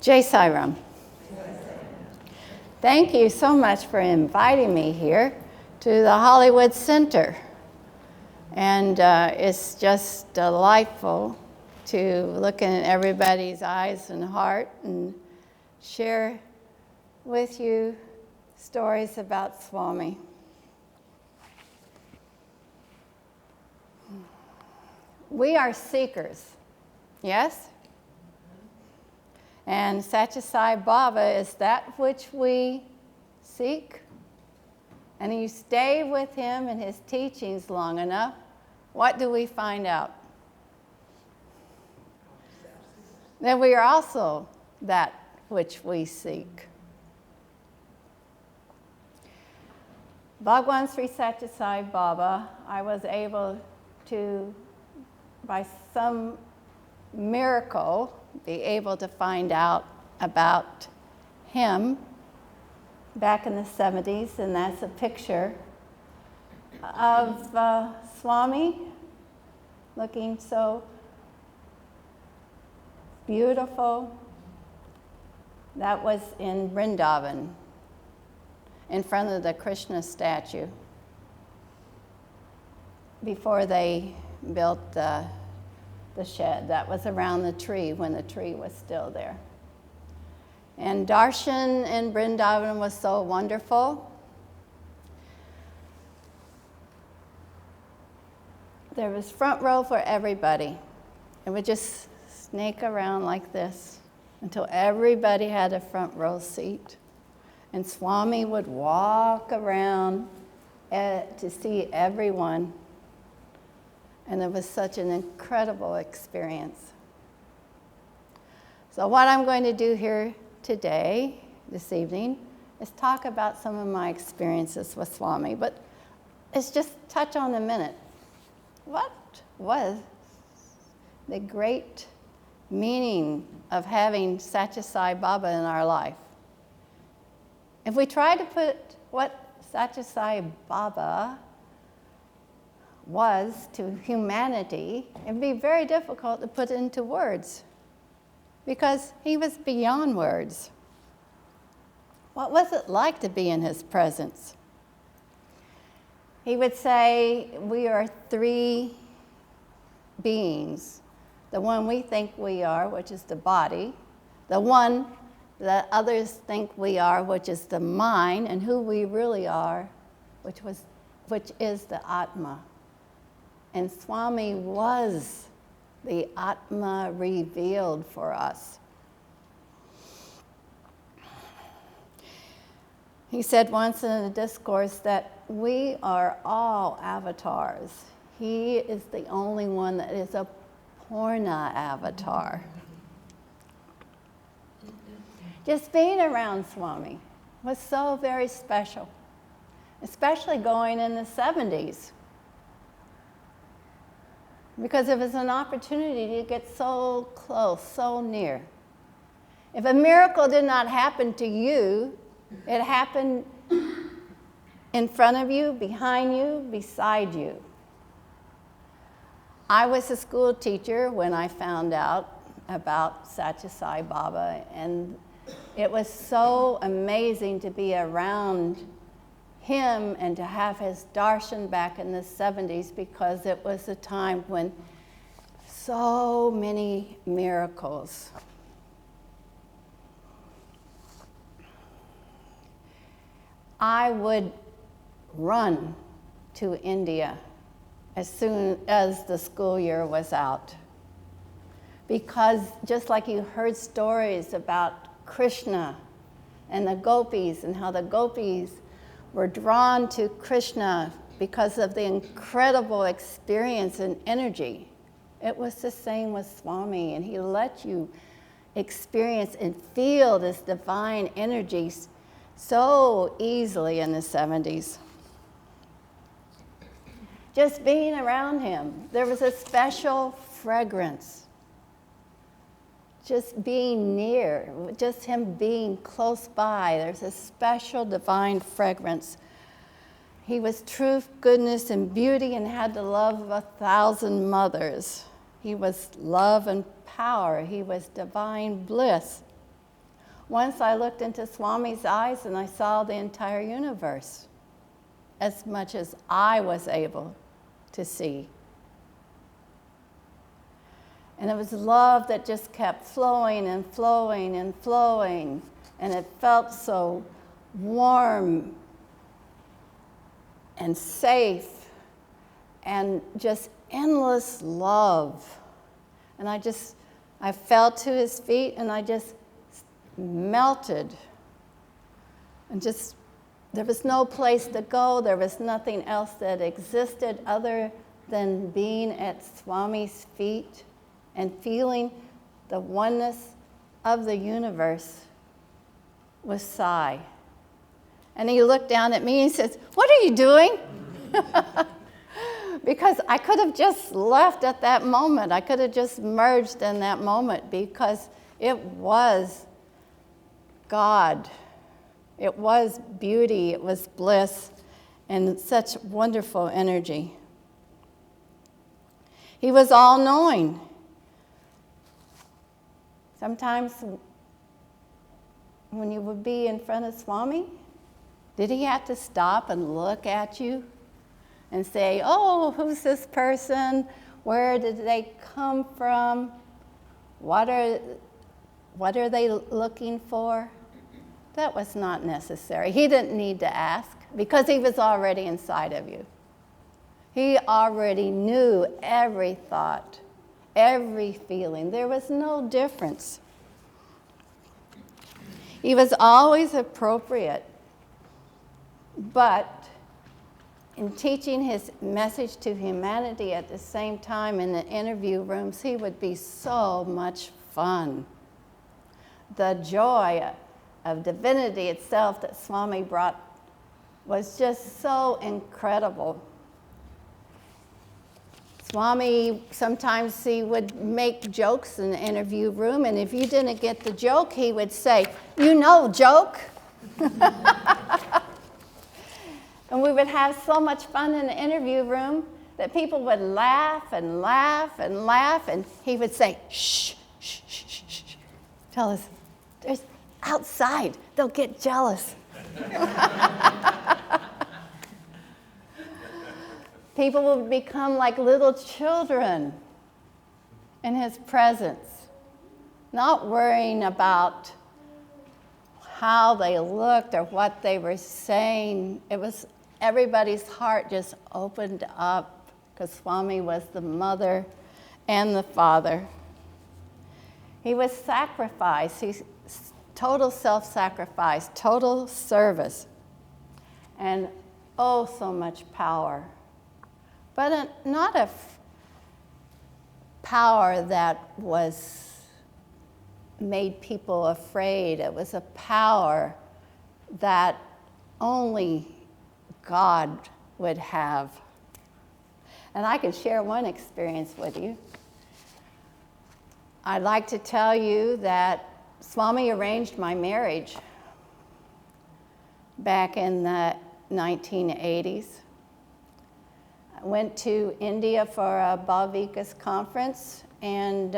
Jai Sai Ram. Thank you so much for inviting me here to the Hollywood Center. And it's just delightful to look in everybody's eyes and heart and share with you stories about Swami. We are seekers, yes? And Satya Sai Baba is that which we seek. And you stay with him and his teachings long enough, what do we find out? That we are also that which we seek. Bhagwan Sri Satya Sai Baba, I was able to, by some miracle, be able to find out about him back in the 70s, and that's a picture of Swami looking so beautiful. That was in Brindavan, in front of the Krishna statue, before they built the shed. That was around the tree, when the tree was still there. And darshan in Brindavan was so wonderful. There was front row for everybody. It would just snake around like this until everybody had a front row seat. And Swami would walk around to see everyone. And it was such an incredible experience. So what I'm going to do here today, this evening, is talk about some of my experiences with Swami. But let's just touch on a minute. What was the great meaning of having Satya Sai Baba in our life? If we try to put what Satya Sai Baba was to humanity, it'd be very difficult to put into words because he was beyond words. What was it like to be in his presence? He would say, we are three beings. The one we think we are, which is the body, the one that others think we are, which is the mind, and who we really are, which is the Atma. And Swami was the Atma revealed for us. He said once in a discourse that we are all avatars. He is the only one that is a Purna avatar. Just being around Swami was so very special, especially going in the 70s. Because it was an opportunity to get so close, so near. If a miracle did not happen to you, it happened in front of you, behind you, beside you. I was a school teacher when I found out about Satya Sai Baba, and it was so amazing to be around him and to have his darshan back in the 70s, because it was a time when so many miracles. I would run to India as soon as the school year was out, because just like you heard stories about Krishna and the gopis and how the gopis were drawn to Krishna because of the incredible experience and energy. It was the same with Swami, and he let you experience and feel this divine energy so easily in the 70s. Just being around him, there was a special fragrance. Just being near, just him being close by, there's a special divine fragrance. He was truth, goodness, and beauty, and had the love of 1,000 mothers. He was love and power. He was divine bliss. Once I looked into Swami's eyes and I saw the entire universe, as much as I was able to see. And it was love that just kept flowing and flowing and flowing, and it felt so warm and safe and just endless love. And I fell to his feet and I just melted. And just, there was no place to go. There was nothing else that existed other than being at Swami's feet and feeling the oneness of the universe with Sai. And he looked down at me and he says, "What are you doing?" Because I could have just left at that moment. I could have just merged in that moment because it was God. It was beauty, it was bliss, and such wonderful energy. He was all-knowing. Sometimes when you would be in front of Swami, did he have to stop and look at you and say, "Oh, who's this person? Where did they come from? What are they looking for?" That was not necessary. He didn't need to ask because he was already inside of you. He already knew every thought, every feeling. There was no difference. He was always appropriate, but in teaching his message to humanity at the same time in the interview rooms, he would be so much fun. The joy of divinity itself that Swami brought was just so incredible. Swami, sometimes he would make jokes in the interview room, and if you didn't get the joke, he would say, "You know, joke." And we would have so much fun in the interview room that people would laugh and laugh and laugh, and he would say, "Shh, shh, shh, shh, shh. Tell us, there's outside, they'll get jealous." People would become like little children in his presence, not worrying about how they looked or what they were saying. It was everybody's heart just opened up because Swami was the mother and the father. He was sacrifice. He's total self-sacrifice, total service, and oh, so much power. But not a power that made people afraid. It was a power that only God would have. And I can share one experience with you. I'd like to tell you that Swami arranged my marriage back in the 1980s. I went to India for a Bal Vikas conference, and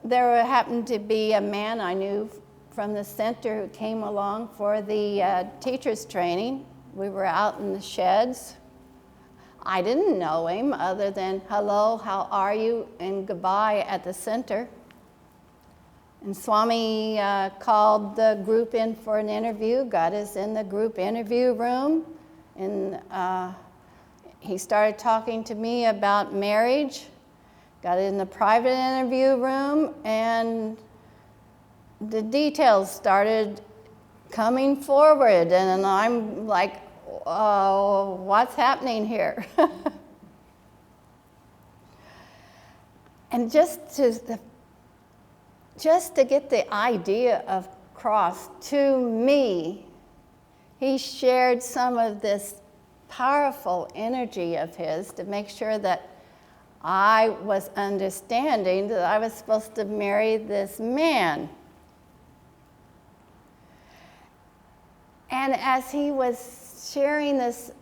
there happened to be a man I knew from the center who came along for the teacher's training. We were out in the sheds. I didn't know him other than hello, how are you, and goodbye at the center. And Swami called the group in for an interview, got us in the group interview room, and he started talking to me about marriage, got in the private interview room, and the details started coming forward, and I'm like, oh, what's happening here? And just to get the idea of cross to me, he shared some of this powerful energy of his to make sure that I was understanding that I was supposed to marry this man. And as he was sharing this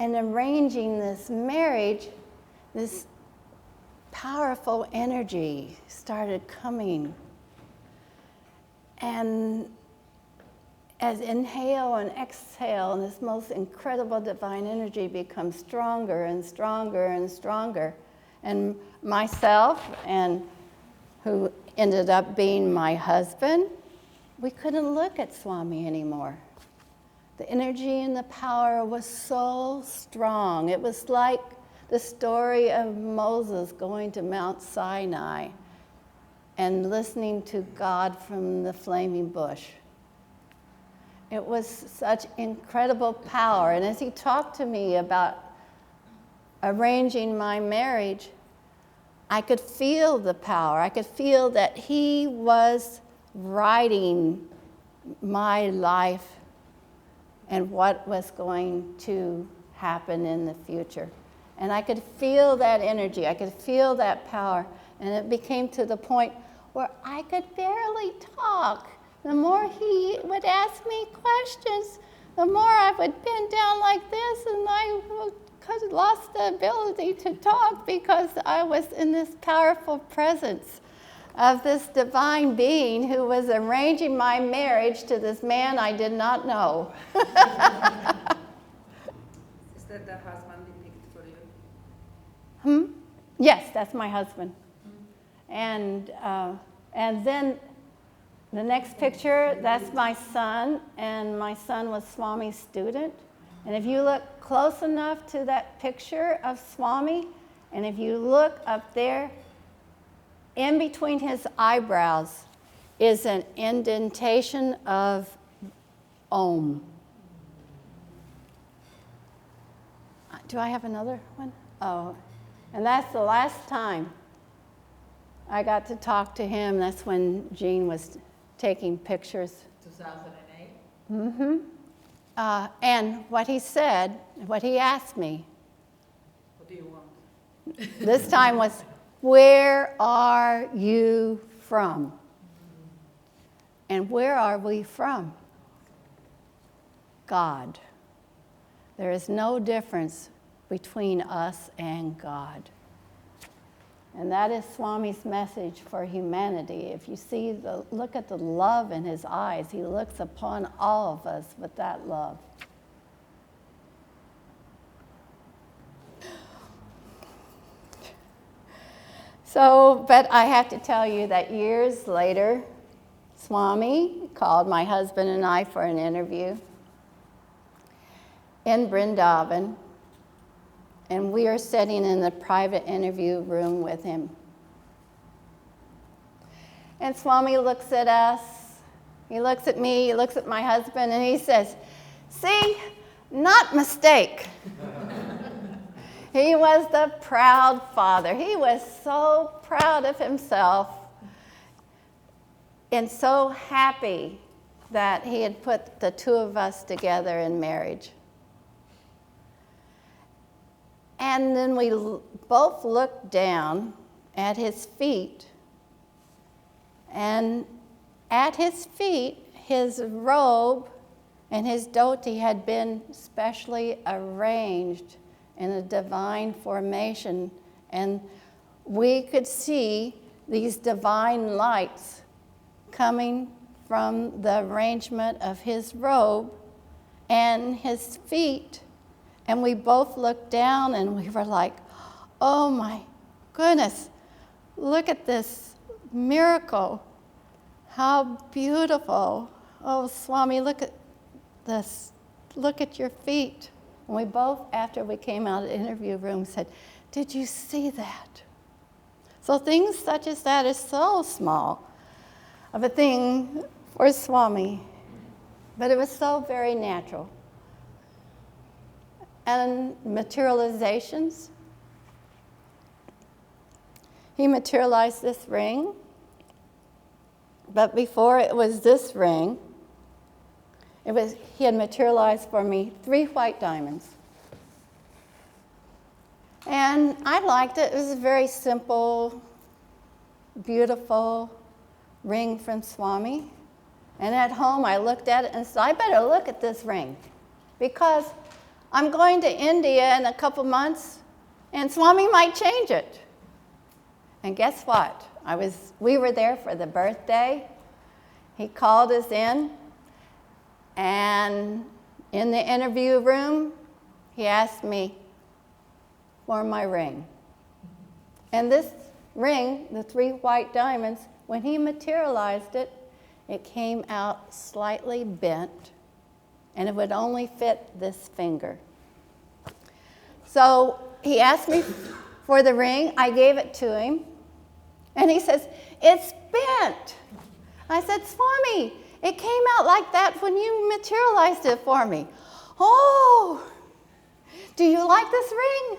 and arranging this marriage, this powerful energy started coming. And as inhale and exhale, and this most incredible divine energy becomes stronger and stronger and stronger. And myself, and who ended up being my husband, we couldn't look at Swami anymore. The energy and the power was so strong. It was like the story of Moses going to Mount Sinai and listening to God from the flaming bush. It was such incredible power. And as he talked to me about arranging my marriage, I could feel the power. I could feel that he was writing my life and what was going to happen in the future. And I could feel that energy. I could feel that power. And it became to the point where I could barely talk. The more he would ask me questions, the more I would bend down like this, and I lost the ability to talk because I was in this powerful presence of this divine being who was arranging my marriage to this man I did not know. Is that the husband depicted for you? Yes, that's my husband. And then the next picture, that's my son, and my son was Swami's student. And if you look close enough to that picture of Swami, and if you look up there, in between his eyebrows is an indentation of Om. Do I have another one? Oh, and that's the last time I got to talk to him. That's when Jean was taking pictures. 2008? Mm-hmm. And what he said, what he asked me, What do you want? this time was, where are you from? And where are we from? God. There is no difference between us and God. And that is Swami's message for humanity. If you see look at the love in his eyes, he looks upon all of us with that love. So, but I have to tell you that years later, Swami called my husband and I for an interview in Brindavan. And we are sitting in the private interview room with him. And Swami looks at us, he looks at me, he looks at my husband, and he says, "See, not mistake." He was the proud father. He was so proud of himself and so happy that he had put the two of us together in marriage. And then we both looked down at his feet, and at his feet, his robe and his dhoti had been specially arranged in a divine formation, and we could see these divine lights coming from the arrangement of his robe and his feet. And we both looked down and we were like, oh my goodness, look at this miracle. How beautiful. Oh, Swami, look at this. Look at your feet. And we both, after we came out of the interview room, said, did you see that? So things such as that is so small of a thing for Swami, but it was so very natural. And materializations. He materialized this ring, but before it was this ring, he had materialized for me 3 white diamonds. And I liked it. It was a very simple, beautiful ring from Swami. And at home, I looked at it and said, I better look at this ring, because I'm going to India in a couple months, and Swami might change it. And guess what? We were there for the birthday. he called us in, and in the interview room, he asked me for my ring. And this ring, the 3 white diamonds, when he materialized it, it came out slightly bent, and it would only fit this finger. So he asked me for the ring. I gave it to him, and he says, "It's bent." I said, "Swami, it came out like that when you materialized it for me." "Oh, do you like this ring?"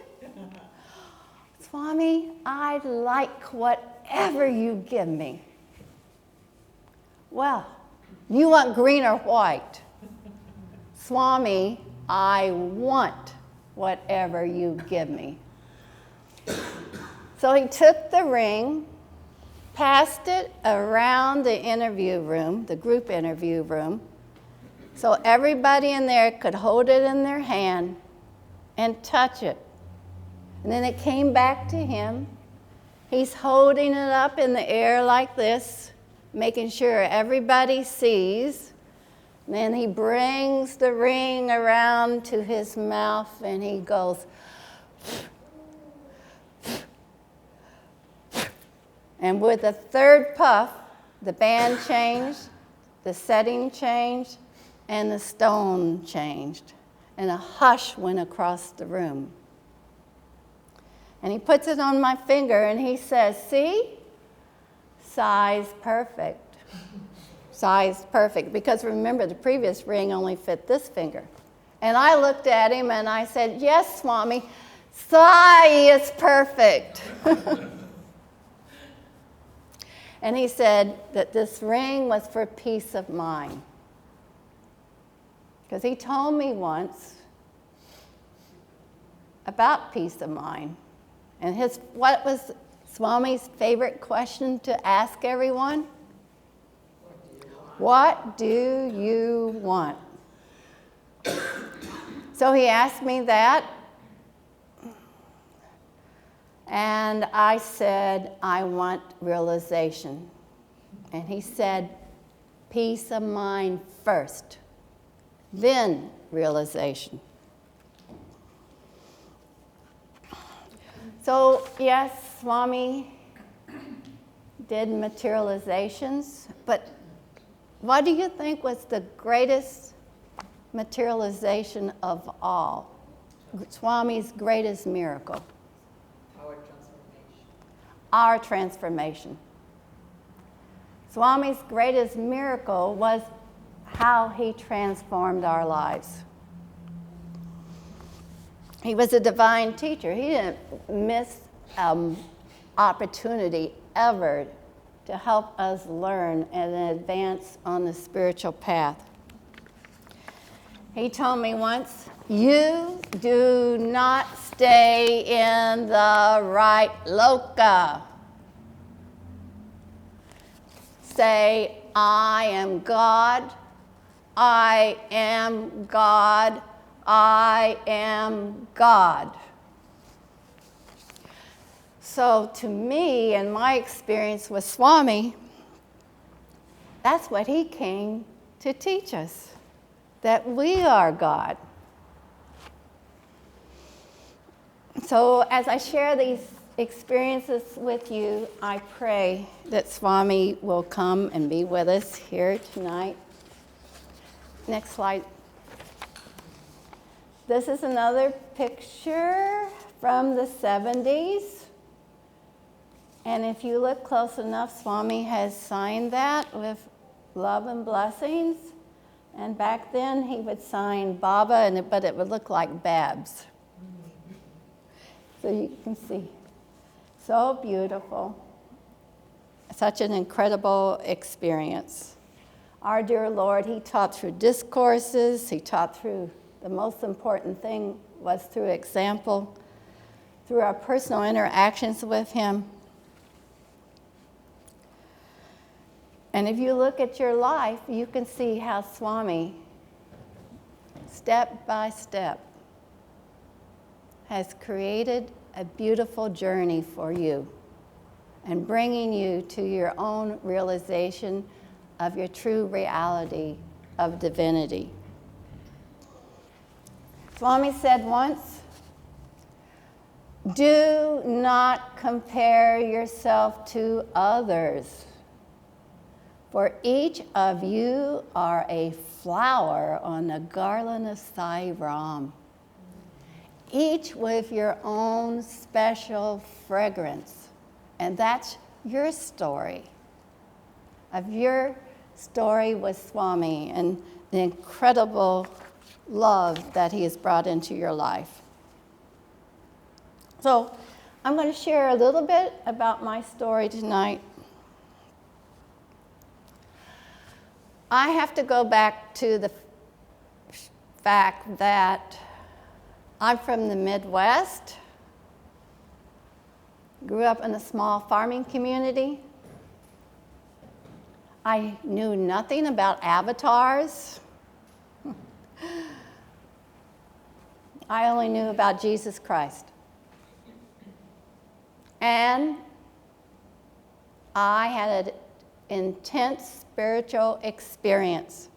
"Swami, I like whatever you give me." "Well, you want green or white?" "Swami, I want whatever you give me." So he took the ring, passed it around the interview room, the group interview room, so everybody in there could hold it in their hand and touch it. And then it came back to him. He's holding it up in the air like this, making sure everybody sees. And then he brings the ring around to his mouth, and he goes, and with the third puff, the band changed, the setting changed, and the stone changed. And a hush went across the room. And he puts it on my finger, and he says, "See? Sai's perfect." Sai's perfect, because remember, the previous ring only fit this finger. And I looked at him, and I said, "Yes, Swami, Sai is perfect." And he said that this ring was for peace of mind. Because he told me once about peace of mind. And what was Swami's favorite question to ask everyone? What do you want? So he asked me that. And I said, "I want realization." And he said, "Peace of mind first, then realization." So yes, Swami did materializations, but what do you think was the greatest materialization of all? Swami's greatest miracle? Our transformation. Swami's greatest miracle was how he transformed our lives. He was a divine teacher. He didn't miss an opportunity ever to help us learn and advance on the spiritual path. He told me once, "You do not stay in the right loka. Say, I am God, I am God, I am God." So to me, and my experience with Swami, that's what he came to teach us, that we are God. So as I share these experiences with you, I pray that Swami will come and be with us here tonight. Next slide. This is another picture from the 70s. And if you look close enough, Swami has signed that with love and blessings. And back then, he would sign Baba, but it would look like Babs. So you can see. So beautiful. Such an incredible experience. Our dear Lord, he taught through discourses. He taught through, the most important thing was through example, through our personal interactions with him. And if you look at your life, you can see how Swami, step by step, has created a beautiful journey for you and bringing you to your own realization of your true reality of divinity. Swami said once, do not compare yourself to others, for each of you are a flower on a garland of Sai Ram, each with your own special fragrance. And that's your story, of your story with Swami and the incredible love that he has brought into your life. So I'm going to share a little bit about my story tonight. I have to go back to the fact that I'm from the Midwest, grew up in a small farming community. I knew nothing about avatars. I only knew about Jesus Christ. And I had an intense spiritual experience.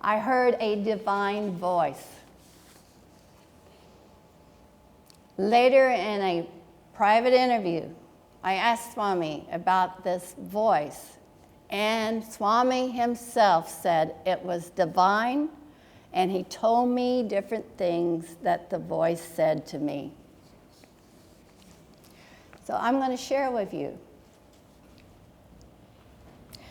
I heard a divine voice. Later in a private interview, I asked Swami about this voice, and Swami himself said it was divine, and he told me different things that the voice said to me. So I'm going to share with you.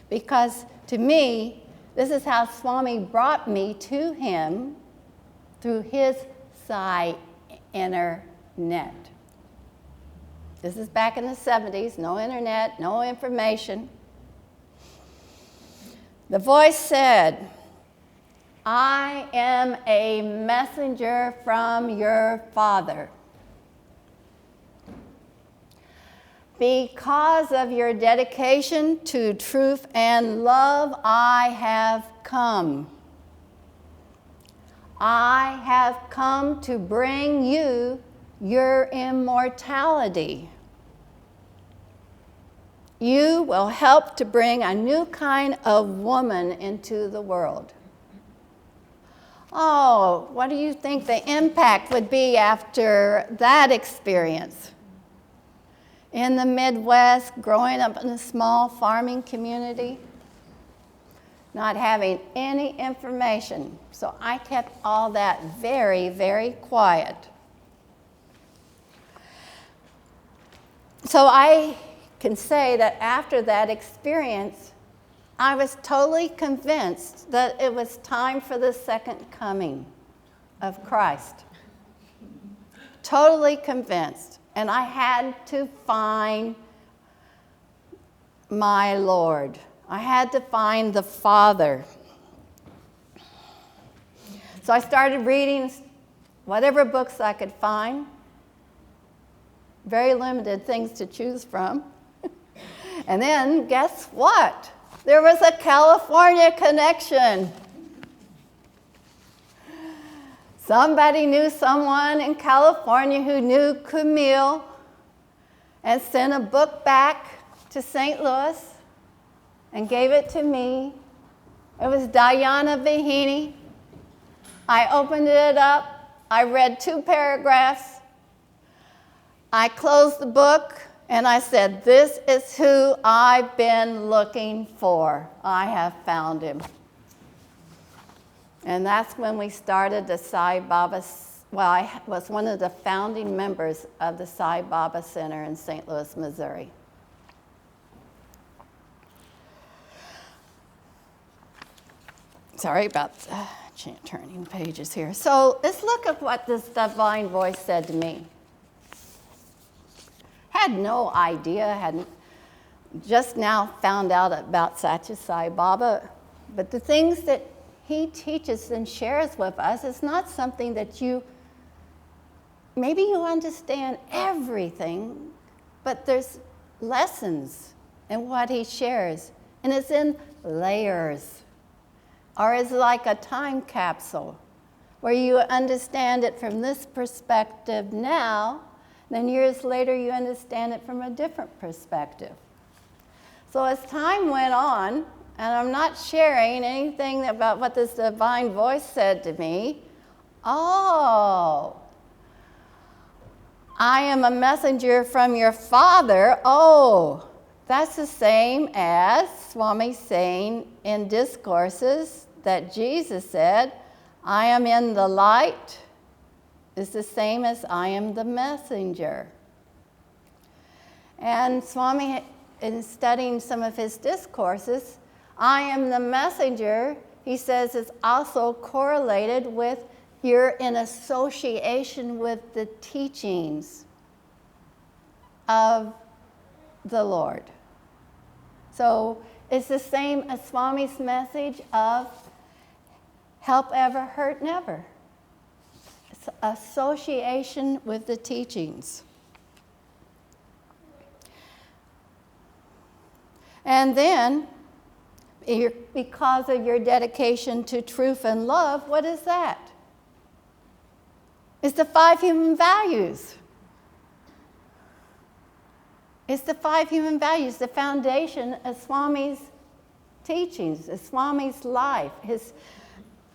Because to me, this is how Swami brought me to him through his Sai internet. This is back in the 70s, no internet, no information. The voice said, I am a messenger from your father. Because of your dedication to truth and love, I have come. I have come to bring you your immortality. You will help to bring a new kind of woman into the world. Oh, what do you think the impact would be after that experience? In the Midwest, growing up in a small farming community, not having any information. So I kept all that very, very quiet. So I can say that after that experience, I was totally convinced that it was time for the second coming of Christ. Totally convinced. And I had to find my Lord. I had to find the Father. So I started reading whatever books I could find. Very limited things to choose from. And then, guess what? There was a California connection. Somebody knew someone in California who knew Camille and sent a book back to St. Louis and gave it to me. It was Diana Vahini. I opened it up. I read 2 paragraphs. I closed the book and I said, this is who I've been looking for. I have found him. And that's when we started the Sai Baba, well, I was one of the founding members of the Sai Baba Center in St. Louis, Missouri. Sorry about turning pages here. So let's look at what this divine voice said to me. Had no idea, hadn't just now found out about Satya Sai Baba, but the things that he teaches and shares with us is not something that maybe you understand everything, but there's lessons in what he shares, and it's in layers, or it's like a time capsule where you understand it from this perspective now, then years later you understand it from a different perspective. So as time went on, and I'm not sharing anything about what this divine voice said to me, oh, I am a messenger from your Father. Oh, that's the same as Swami saying in discourses that Jesus said, I am in the light, is the same as I am the messenger. And Swami, in studying some of his discourses, I am the messenger, he says, is also correlated with you're in association with the teachings of the Lord. So it's the same as Swami's message of help ever, hurt never. It's association with the teachings. And then, because of your dedication to truth and love, what is that? It's the 5 human values. It's the 5 human values, the foundation of Swami's teachings, of Swami's life, his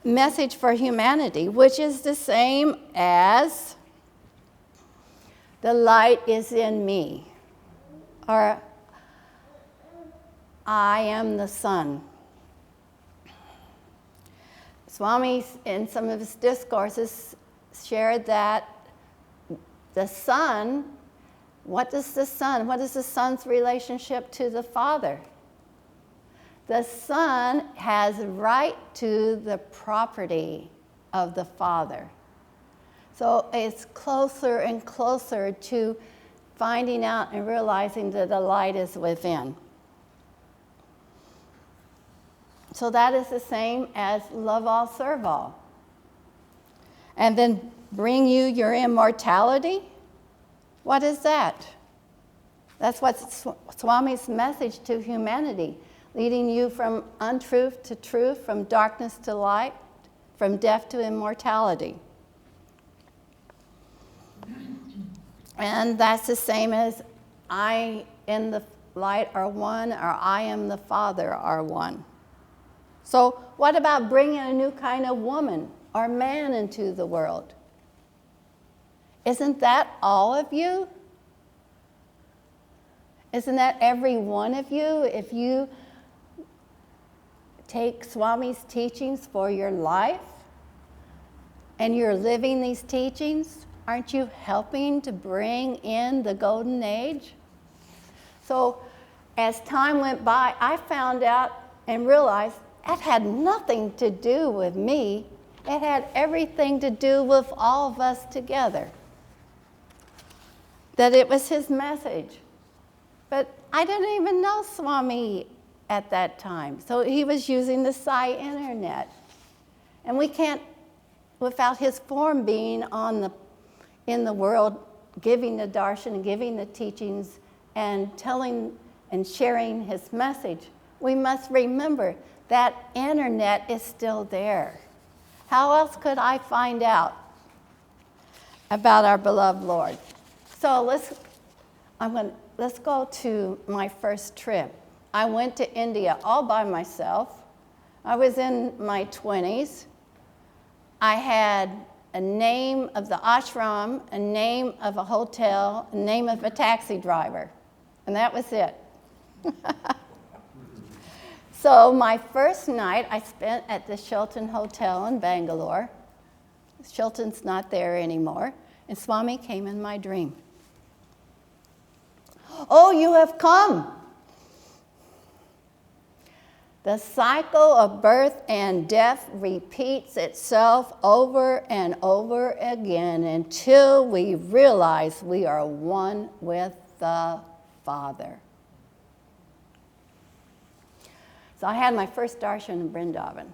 message for humanity, which is the same as the light is in me, or I am the sun. Swami, in some of his discourses, shared that the sun, what is the sun's relationship to the Father? The Son has right to the property of the Father. So it's closer and closer to finding out and realizing that the light is within. So that is the same as love all, serve all. And then bring you your immortality. What is that? That's what's Swami's message to humanity, leading you from untruth to truth, from darkness to light, from death to immortality. And that's the same as I in the light are one, or I am the Father are one. So what about bringing a new kind of woman or man into the world? Isn't that all of you? Isn't that every one of you? If you take Swami's teachings for your life and you're living these teachings, aren't you helping to bring in the golden age? So as time went by, I found out and realized that had nothing to do with me. It had everything to do with all of us together. That it was his message. But I didn't even know Swami at that time. So he was using the Sai internet. And we can't, without his form being in the world, giving the darshan and giving the teachings and telling and sharing his message, we must remember that internet is still there. How else could I find out about our beloved Lord? So let's go to my first trip. I went to India all by myself. I was in my 20s. I had a name of the ashram, a name of a hotel, a name of a taxi driver, and that was it. So my first night I spent at the Shilton Hotel in Bangalore. Shilton's not there anymore, and Swami came in my dream. Oh, you have come. The cycle of birth and death repeats itself over and over again until we realize we are one with the Father. So I had my first darshan in Brindavan.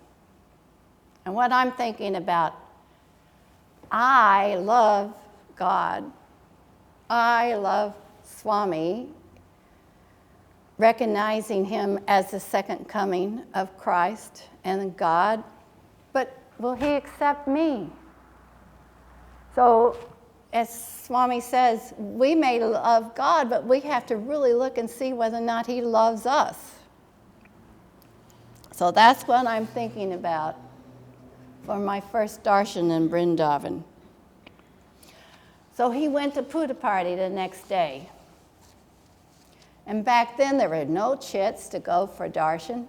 And what I'm thinking about, I love God. I love Swami, recognizing him as the second coming of Christ and God, but will he accept me? So as Swami says, we may love God, but we have to really look and see whether or not He loves us. So that's what I'm thinking about for my first darshan in Brindavan. So he went to Puja Party the next day. And back then, there were no chits to go for darshan.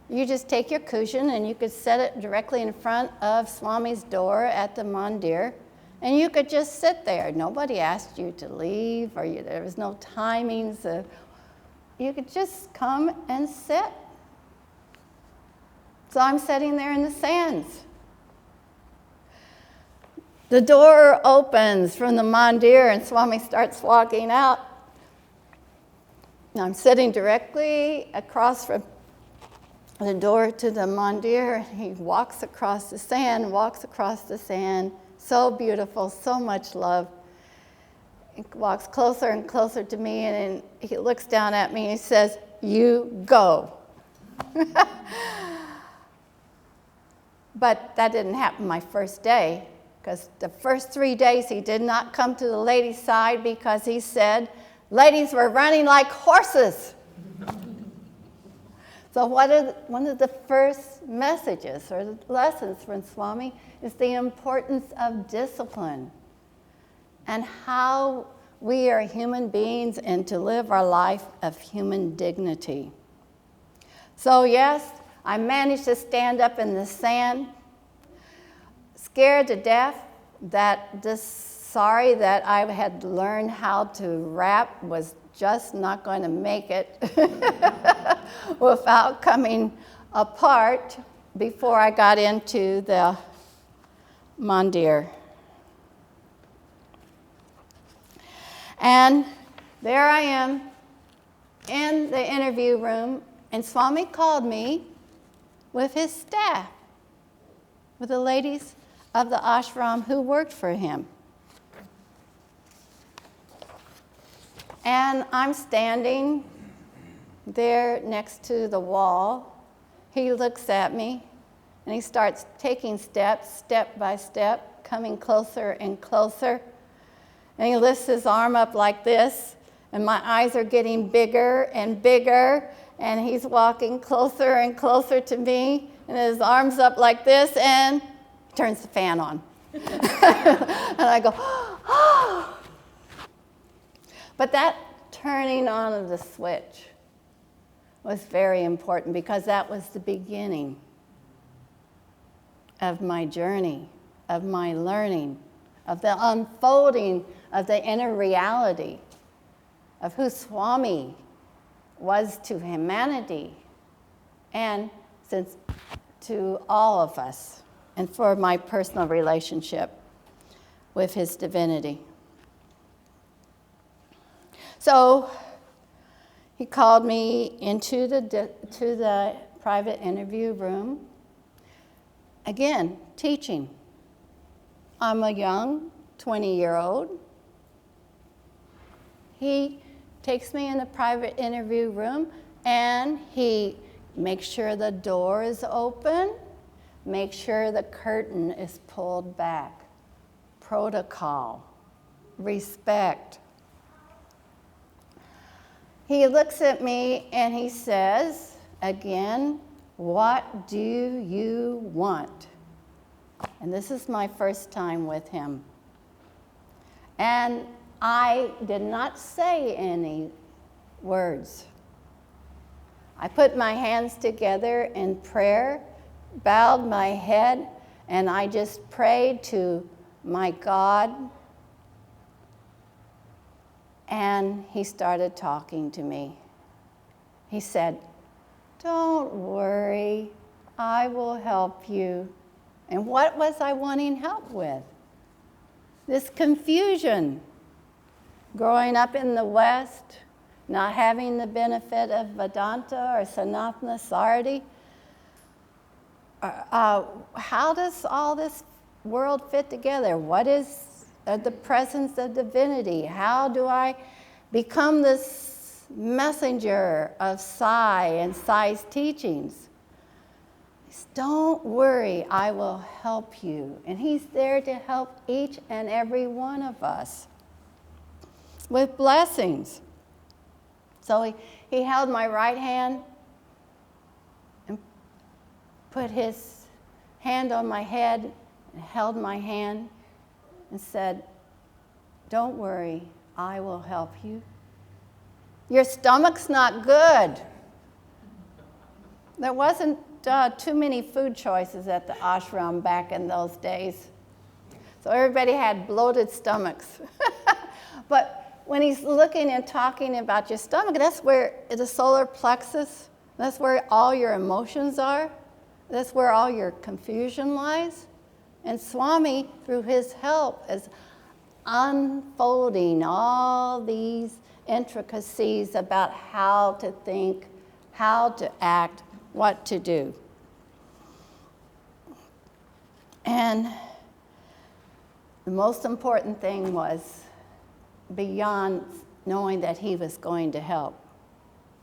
You just take your cushion and you could set it directly in front of Swami's door at the mandir, and you could just sit there. Nobody asked you to leave, or there was no timings. You could just come and sit. So I'm sitting there in the sands. The door opens from the mandir and Swami starts walking out. And I'm sitting directly across from the door to the mandir. He walks across the sand, so beautiful, so much love. He walks closer and closer to me, and he looks down at me and he says, "You go." But that didn't happen my first day, because the first 3 days he did not come to the ladies' side because he said ladies were running like horses. So one of the first messages or lessons from Swami is the importance of discipline and how we are human beings and to live our life of human dignity. So yes, I managed to stand up in the sand, scared to death sorry that I had learned how to rap was just not going to make it without coming apart before I got into the mandir. And there I am in the interview room, and Swami called me with his staff, with the ladies of the ashram who worked for him. And I'm standing there next to the wall. He looks at me, and he starts taking steps, step by step, coming closer and closer. And he lifts his arm up like this, and my eyes are getting bigger and bigger, and he's walking closer and closer to me, and his arm's up like this, and he turns the fan on. And I go, oh! But that turning on of the switch was very important, because that was the beginning of my journey, of my learning, of the unfolding of the inner reality of who Swami was to humanity and to all of us, and for my personal relationship with his divinity. So he called me into the private interview room. Again, teaching. I'm a young 20-year-old. He takes me in the private interview room, and he makes sure the door is open, makes sure the curtain is pulled back. Protocol, respect. He looks at me and he says, again, "What do you want?" And this is my first time with him. And I did not say any words. I put my hands together in prayer, bowed my head, and I just prayed to my God. And he started talking to me. He said, "Don't worry, I will help you." And what was I wanting help with? This confusion. Growing up in the West, not having the benefit of Vedanta or Sanatana Sardi. How does all this world fit together? What is the presence of divinity? How do I become this messenger of Sai and Sai's teachings? Don't worry, I will help you. And he's there to help each and every one of us with blessings. So he held my right hand and put his hand on my head and held my hand and said, don't worry, I will help you. Your stomach's not good. There wasn't too many food choices at the ashram back in those days. So everybody had bloated stomachs. But when he's looking and talking about your stomach, that's where the solar plexus, that's where all your emotions are. That's where all your confusion lies. And Swami, through his help, is unfolding all these intricacies about how to think, how to act, what to do. And the most important thing was, beyond knowing that he was going to help,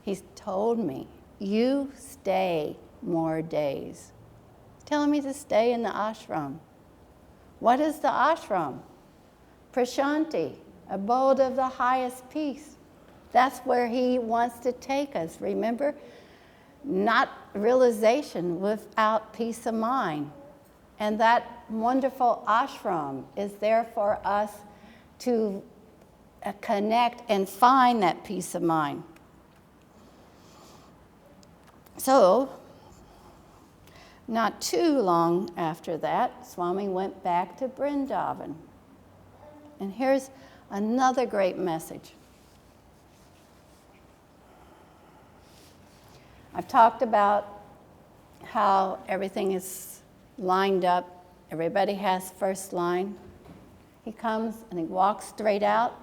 he's told me, you stay more days. He's telling me to stay in the ashram. What is the ashram? Prashanti, abode of the highest peace. That's where he wants to take us, remember? Not realization without peace of mind. And that wonderful ashram is there for us to connect and find that peace of mind. So, not too long after that, Swami went back to Brindavan. And here's another great message. I've talked about how everything is lined up. Everybody has first line. He comes and he walks straight out.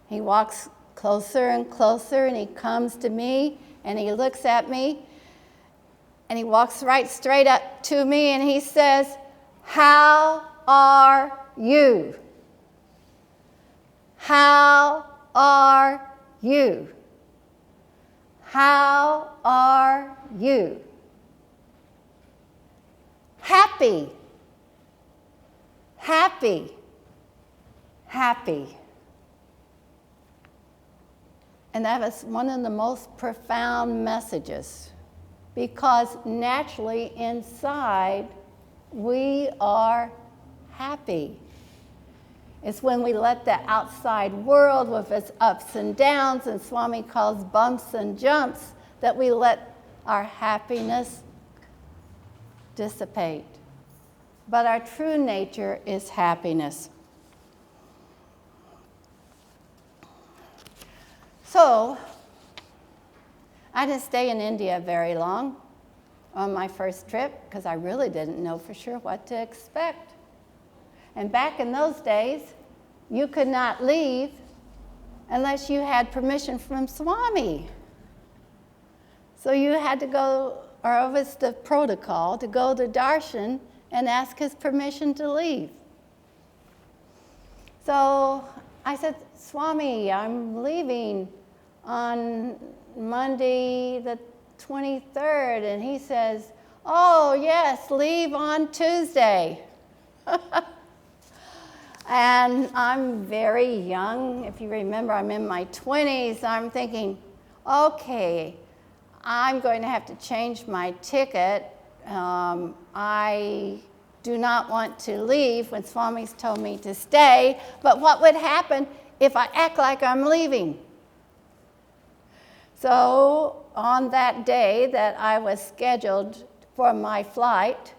He walks closer and closer, and he comes to me, and he looks at me, and he walks right straight up to me, and he says, how are you? How are you? How are you? Happy. Happy. Happy. And that was one of the most profound messages, because naturally inside we are happy. It's when we let the outside world with its ups and downs, and Swami calls bumps and jumps, that we let our happiness dissipate. But our true nature is happiness. So, I didn't stay in India very long on my first trip, because I really didn't know for sure what to expect. And back in those days, you could not leave unless you had permission from Swami. So you had to go, or it was the protocol, to go to Darshan and ask his permission to leave. So I said, Swami, I'm leaving on Monday the 23rd. And he says, oh, yes, leave on Tuesday. And I'm very young. If you remember, I'm in my 20s. I'm thinking, okay, I'm going to have to change my ticket. I do not want to leave when Swami's told me to stay, but what would happen if I act like I'm leaving? So on that day that I was scheduled for my flight,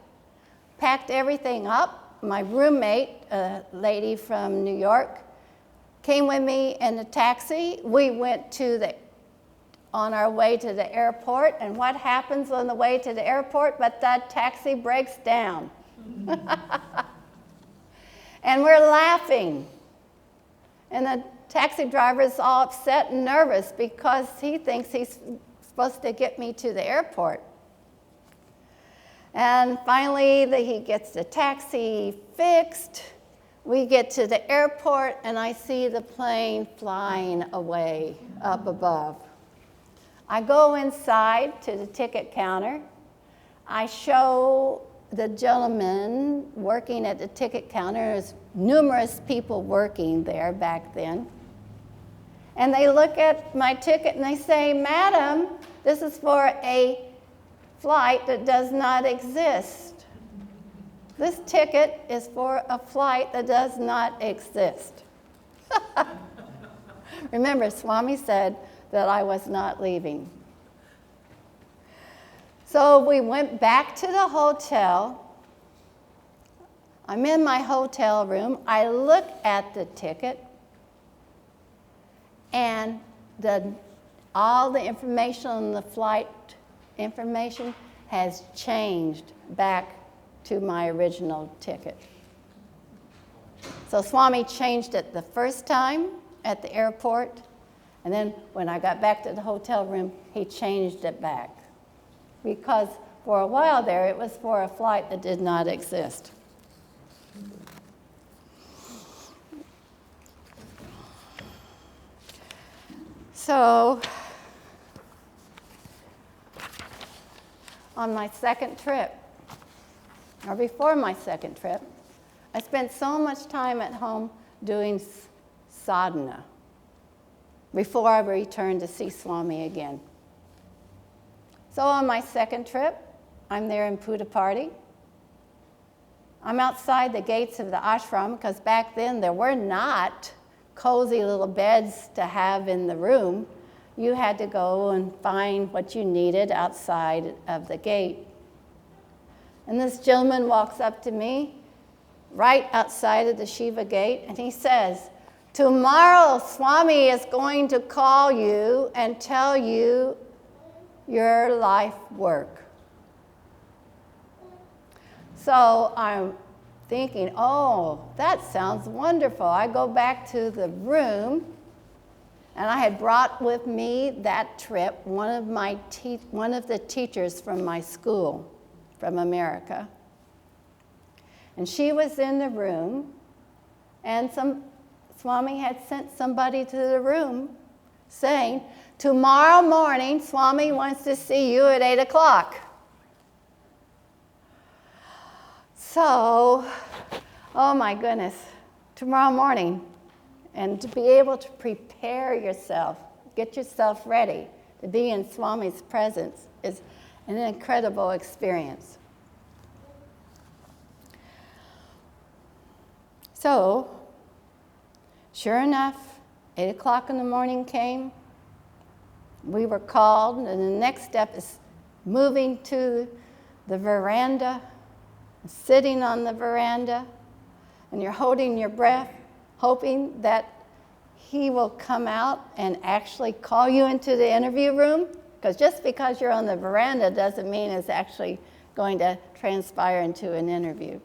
packed everything up. My roommate, a lady from New York, came with me in a taxi. We went on our way to the airport, and what happens on the way to the airport but that taxi breaks down. And we're laughing. And the taxi driver is all upset and nervous because he thinks he's supposed to get me to the airport. And finally, he gets the taxi fixed. We get to the airport, and I see the plane flying away up above. I go inside to the ticket counter. I show the gentleman working at the ticket counter. There's numerous people working there back then. And they look at my ticket and they say, "Madam, this is for a flight that does not exist. This ticket is for a flight that does not exist." Remember, Swami said that I was not leaving. So we went back to the hotel. I'm in my hotel room. I look at the ticket, and all the information on the flight information has changed back to my original ticket. So Swami changed it the first time at the airport, and then when I got back to the hotel room, he changed it back. Because for a while there, it was for a flight that did not exist. So, on my second trip, or before my second trip, I spent so much time at home doing sadhana before I returned to see Swami again. So on my second trip, I'm there in Puttaparthi. I'm outside the gates of the ashram because back then there were not cozy little beds to have in the room. You had to go and find what you needed outside of the gate. And this gentleman walks up to me right outside of the Shiva gate and he says, "Tomorrow Swami is going to call you and tell you your life work." So I'm thinking, oh, that sounds wonderful. I go back to the room, and I had brought with me that trip one of the teachers from my school from America. And she was in the room, and Swami had sent somebody to the room saying, "Tomorrow morning, Swami wants to see you at 8 o'clock. So, oh my goodness, tomorrow morning. And to be able to prepare yourself, get yourself ready to be in Swami's presence is an incredible experience. So, sure enough, 8 o'clock in the morning came. We were called, and the next step is moving to the veranda, sitting on the veranda, and you're holding your breath, hoping that he will come out and actually call you into the interview room, because just because you're on the veranda doesn't mean it's actually going to transpire into an interview.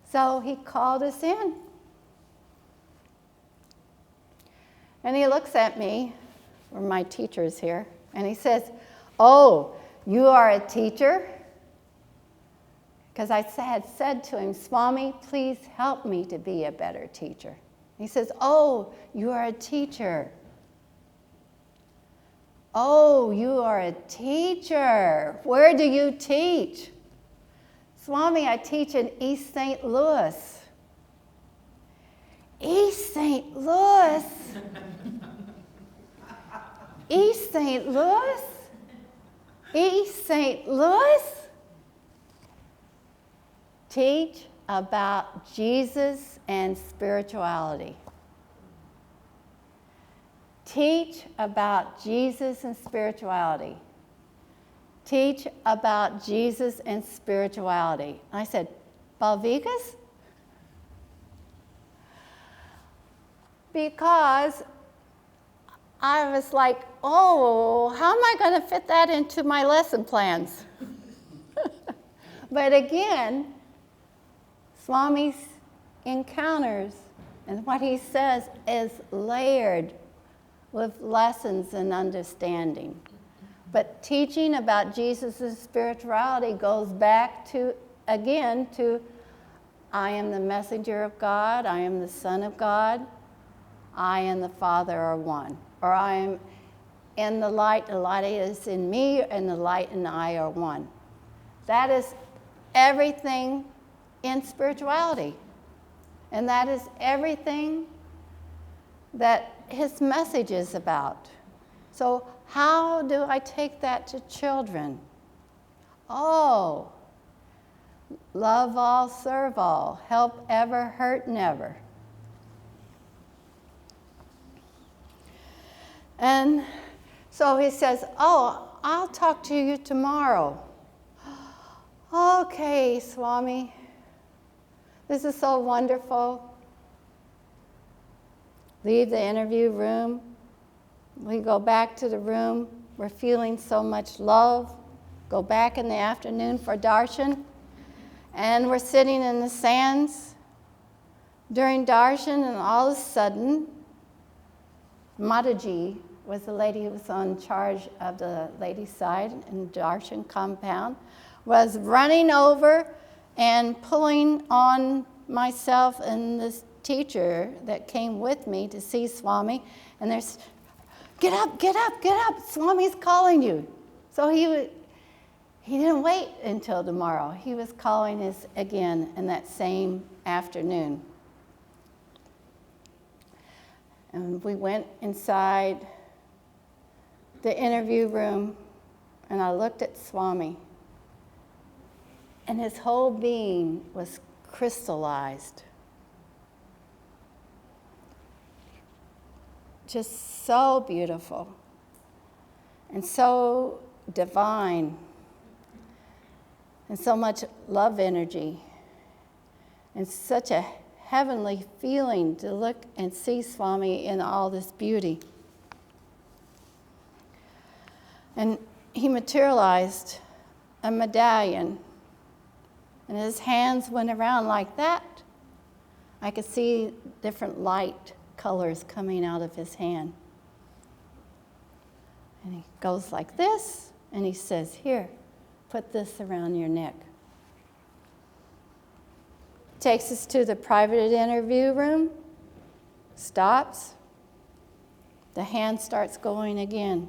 So he called us in. And he looks at me, or my teacher's here, and he says, "Oh, you are a teacher?" Because I had said to him, "Swami, please help me to be a better teacher." He says, "Oh, you are a teacher. Oh, you are a teacher. Where do you teach?" "Swami, I teach in East St. Louis." East St. Louis? East St. Louis? East St. Louis? Teach about Jesus and spirituality. Teach about Jesus and spirituality. Teach about Jesus and spirituality. I said, "Bal Vikas?" Because I was like, oh, how am I going to fit that into my lesson plans? But again, Swami's encounters and what he says is layered with lessons and understanding. But teaching about Jesus' spirituality goes back to, again, to I am the messenger of God, I am the Son of God, I and the Father are one. Or I am in the light is in me, and the light and I are one. That is everything in spirituality. And that is everything that his message is about. So how do I take that to children? Oh, love all, serve all, help ever, hurt never. And so he says, oh, I'll talk to you tomorrow. Okay, Swami, this is so wonderful. Leave the interview room. We go back to the room. We're feeling so much love. Go back in the afternoon for darshan. And we're sitting in the sands during darshan, and all of a sudden, Mataji was the lady who was in charge of the ladies' side in the darshan compound, was running over and pulling on myself and this teacher that came with me to see Swami, and there's, get up, get up, get up, Swami's calling you. So he didn't wait until tomorrow. He was calling us again in that same afternoon. And we went inside the interview room, and I looked at Swami, and his whole being was crystallized. Just so beautiful and so divine, and so much love energy, and such a heavenly feeling to look and see Swami in all this beauty. And he materialized a medallion, and his hands went around like that. I could see different light colors coming out of his hand. And he goes like this, and he says, here, put this around your neck. Takes us to the private interview room, stops, the hand starts going again,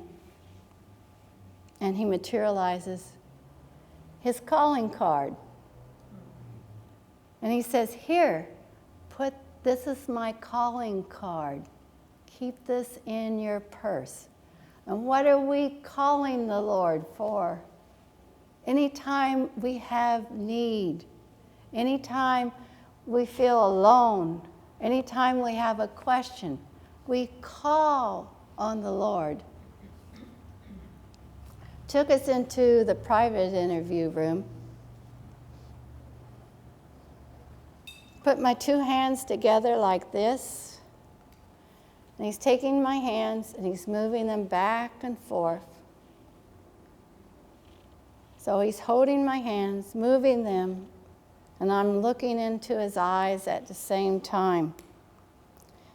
and he materializes his calling card. And he says, here, this is my calling card. Keep this in your purse. And what are we calling the Lord for? Anytime we have need, anytime we feel alone, anytime we have a question, we call on the Lord. Took us into the private interview room. Put my two hands together like this. And he's taking my hands and he's moving them back and forth. So he's holding my hands, moving them, and I'm looking into his eyes at the same time.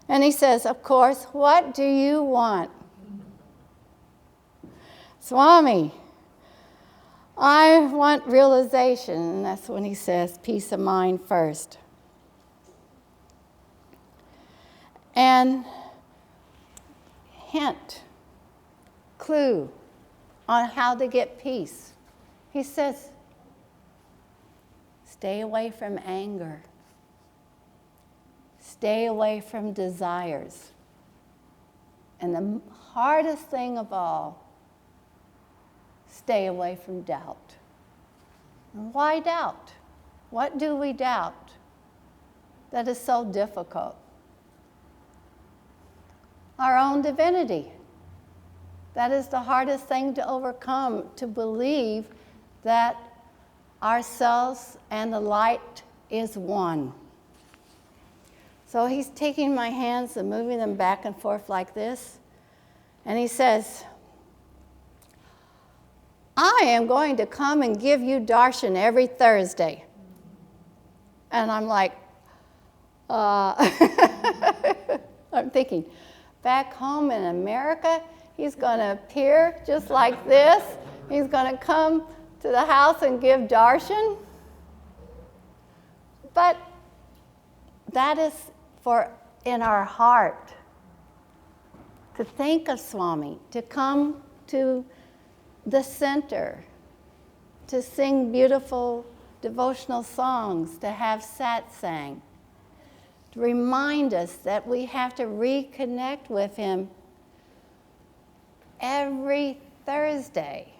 And he says, of course, what do you want? Swami, I want realization. And that's when he says, peace of mind first. And hint, clue on how to get peace. He says, stay away from anger. Stay away from desires. And the hardest thing of all, stay away from doubt. And why doubt? What do we doubt that is so difficult? Our own divinity. That is the hardest thing to overcome, to believe that ourselves and the light is one. So he's taking my hands and moving them back and forth like this. And he says, I am going to come and give you darshan every Thursday. And I'm like, I'm thinking, back home in America, he's going to appear just like this. He's going to come to the house and give darshan. But that is for in our heart. to think of Swami, to come to the center, to sing beautiful devotional songs, to have satsang, to remind us that we have to reconnect with him every Thursday.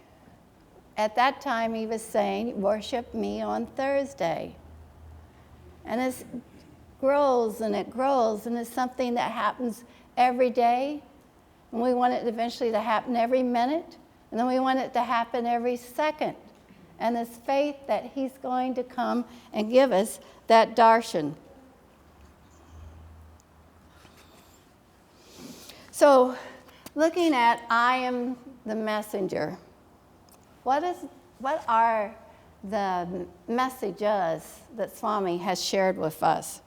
At that time, he was saying, worship me on Thursday. And it grows and it grows, and it's something that happens every day. And we want it eventually to happen every minute, and then we want it to happen every second. And this faith that he's going to come and give us that darshan. So, looking at I am the messenger, what are the messages that Swami has shared with us?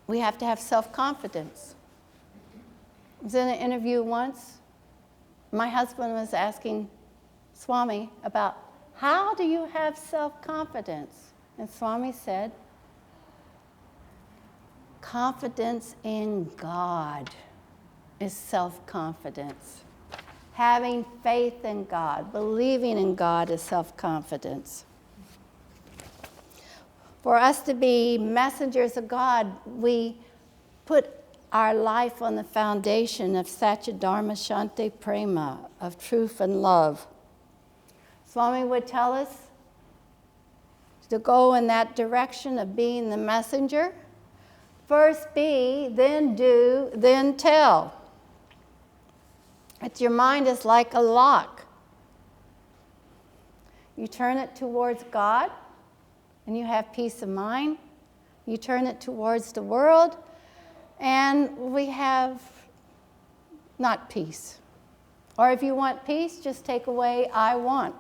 We have to have self-confidence. I was in an interview once. My husband was asking Swami about, how do you have self-confidence? And Swami said, confidence in God is self-confidence. Having faith in God, believing in God is self-confidence. For us to be messengers of God, we put our life on the foundation of Satya Dharma Shanti Prema, of truth and love. Swami would tell us to go in that direction of being the messenger. First be, then do, then tell. Your mind is like a lock. You turn it towards God, and you have peace of mind. You turn it towards the world, and we have not peace. Or if you want peace, just take away I want.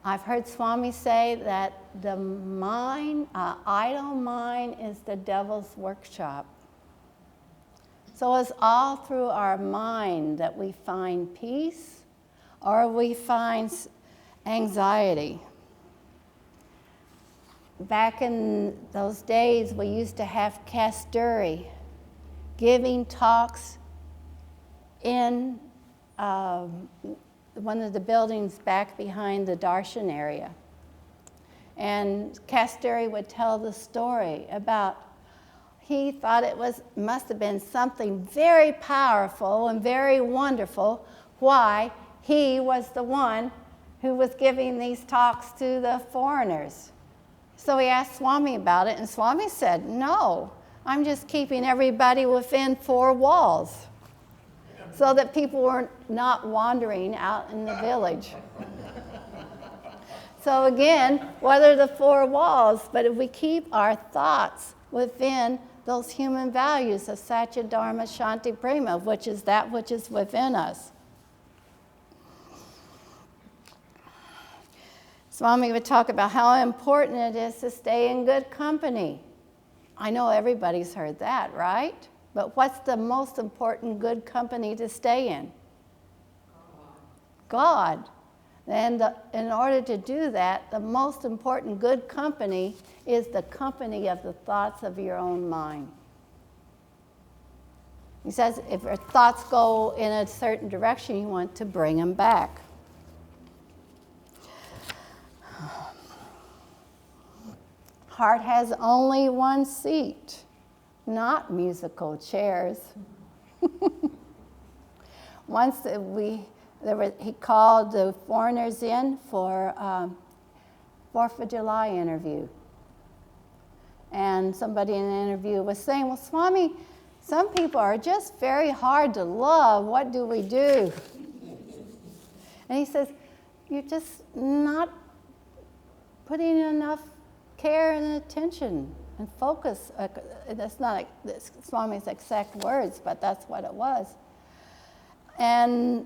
I've heard Swami say that the mind, idle mind, is the devil's workshop. So it's all through our mind that we find peace or we find anxiety. Back in those days, we used to have Kasturi giving talks in one of the buildings back behind the darshan area. And Kasturi would tell the story about he thought it must have been something very powerful and very wonderful why he was the one who was giving these talks to the foreigners. So he asked Swami about it, and Swami said, no, I'm just keeping everybody within 4 walls so that people were not wandering out in the village. So again, what are the 4 walls? But if we keep our thoughts within those human values of Satya Dharma Shanti Prema, which is that which is within us. Swami would talk about how important it is to stay in good company. I know everybody's heard that, right? But what's the most important good company to stay in? God. And in order to do that, the most important good company is the company of the thoughts of your own mind. He says if your thoughts go in a certain direction, you want to bring them back. Heart has only one seat, not musical chairs. Once he called the foreigners in for 4th of July interview. And somebody in the interview was saying, well, Swami, some people are just very hard to love. What do we do? And he says, you're just not putting enough care and attention and focus. That's not Swami's exact words, but that's what it was. And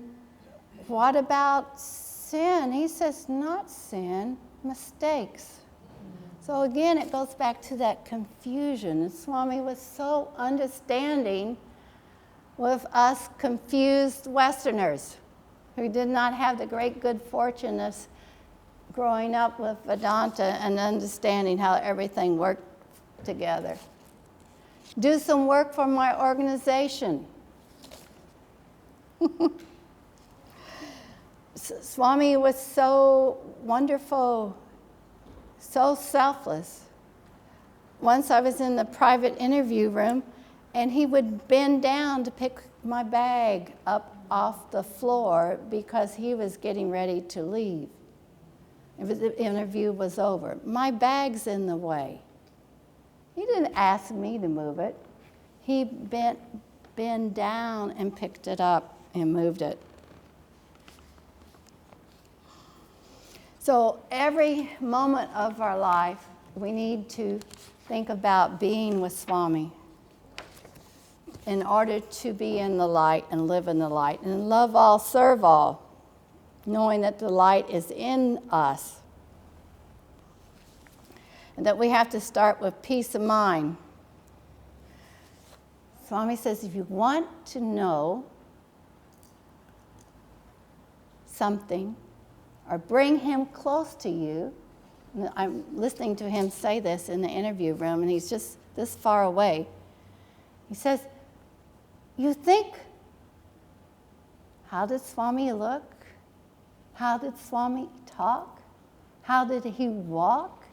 what about sin? He says, not sin, mistakes. So again, it goes back to that confusion. And Swami was so understanding with us confused Westerners who did not have the great good fortune of growing up with Vedanta and understanding how everything worked together. Do some work for my organization. Swami was so wonderful, so selfless. Once I was in the private interview room, and he would bend down to pick my bag up off the floor because he was getting ready to leave. The interview was over. My bag's in the way. He didn't ask me to move it. He bent down and picked it up and moved it. So every moment of our life, we need to think about being with Swami in order to be in the light and live in the light and love all, serve all, knowing that the light is in us and that we have to start with peace of mind. Swami says if you want to know something or bring him close to you, I'm listening to him say this in the interview room, and he's just this far away. He says, you think, how did Swami look? How did Swami talk? How did he walk?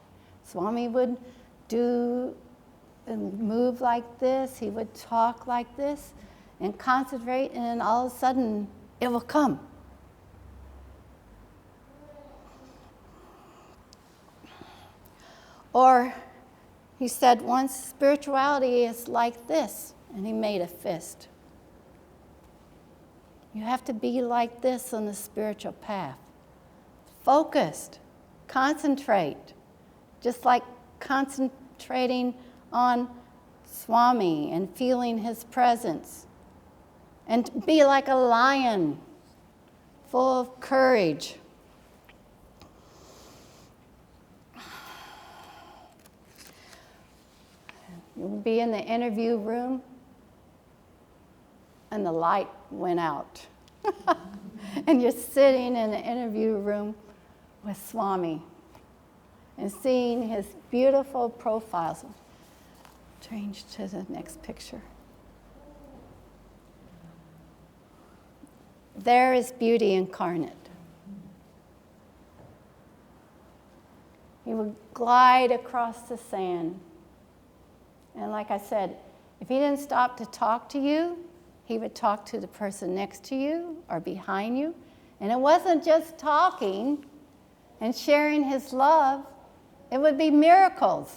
Swami would do and move like this. He would talk like this and concentrate, and then all of a sudden, it will come. Or he said once, spirituality is like this, and he made a fist. You have to be like this on the spiritual path. Focused, concentrate, just like concentrating on Swami and feeling his presence. And be like a lion, full of courage. You'll be in the interview room, and the light went out. And you're sitting in the interview room with Swami and seeing his beautiful profiles. Change to the next picture. There is beauty incarnate. He would glide across the sand. And like I said, if he didn't stop to talk to you, he would talk to the person next to you or behind you. And it wasn't just talking and sharing his love. It would be miracles.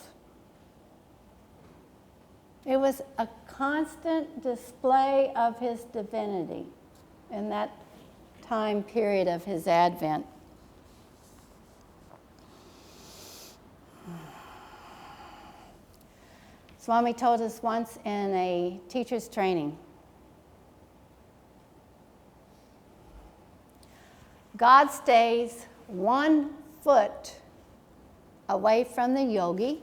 It was a constant display of his divinity in that time period of his advent. Swami told us once in a teacher's training, God stays 1 foot away from the yogi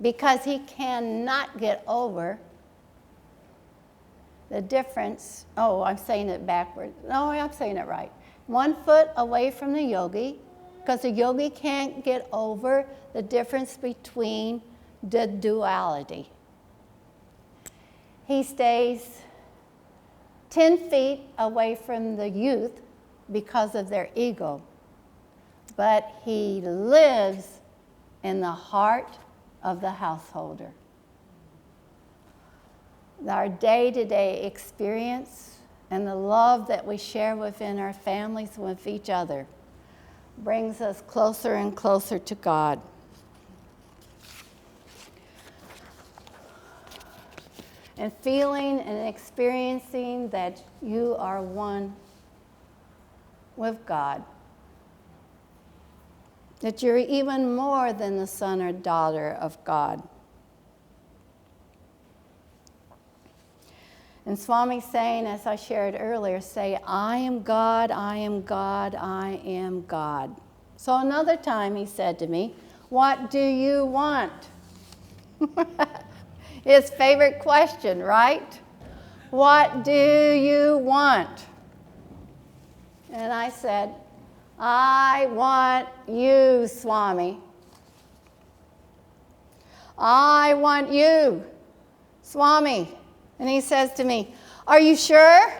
because he cannot get over the difference. Oh, I'm saying it backwards. No, I'm saying it right. 1 foot away from the yogi because the yogi can't get over the difference between the duality. He stays 10 feet away from the youth because of their ego, but he lives in the heart of the householder. Our day-to-day experience and the love that we share within our families with each other brings us closer and closer to God. And feeling and experiencing that you are one with God. That you're even more than the son or daughter of God. And Swami saying, as I shared earlier, say, I am God, I am God, I am God. So another time he said to me, what do you want? His favorite question, right? What do you want? And I said, I want you, Swami. I want you. Swami. And he says to me, "Are you sure?"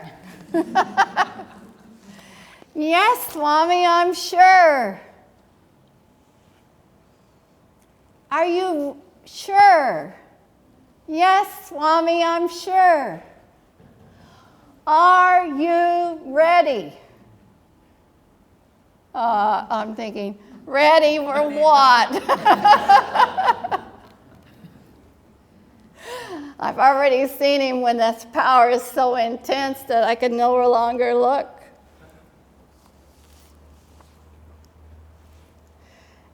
"Yes, Swami, I'm sure." "Are you sure?" "Yes, Swami, I'm sure." "Are you ready?" I'm thinking, ready for what? I've already seen him when this power is so intense that I can no longer look.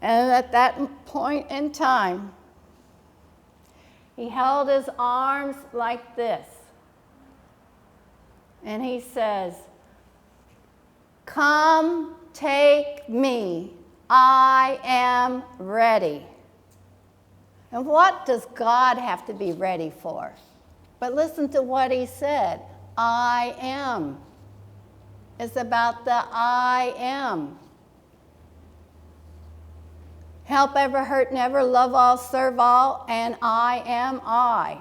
And at that point in time, he held his arms like this. And he says, "Come, take me. I am ready." And what does God have to be ready for? But listen to what he said. I am. It's about the I am. Help ever, hurt never, love all, serve all, and I am I.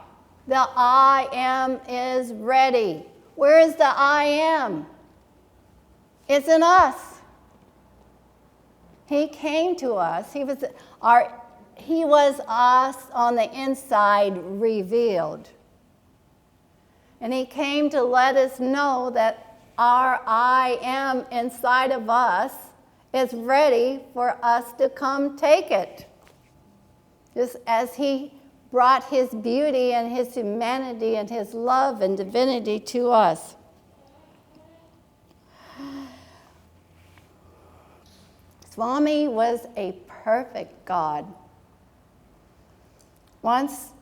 The I am is ready. Where is the I am? It's in us. He came to us. He was us on the inside revealed. And he came to let us know that our I am inside of us is ready for us to come take it. Just as he brought his beauty and his humanity and his love and divinity to us. Swami was a perfect God. Once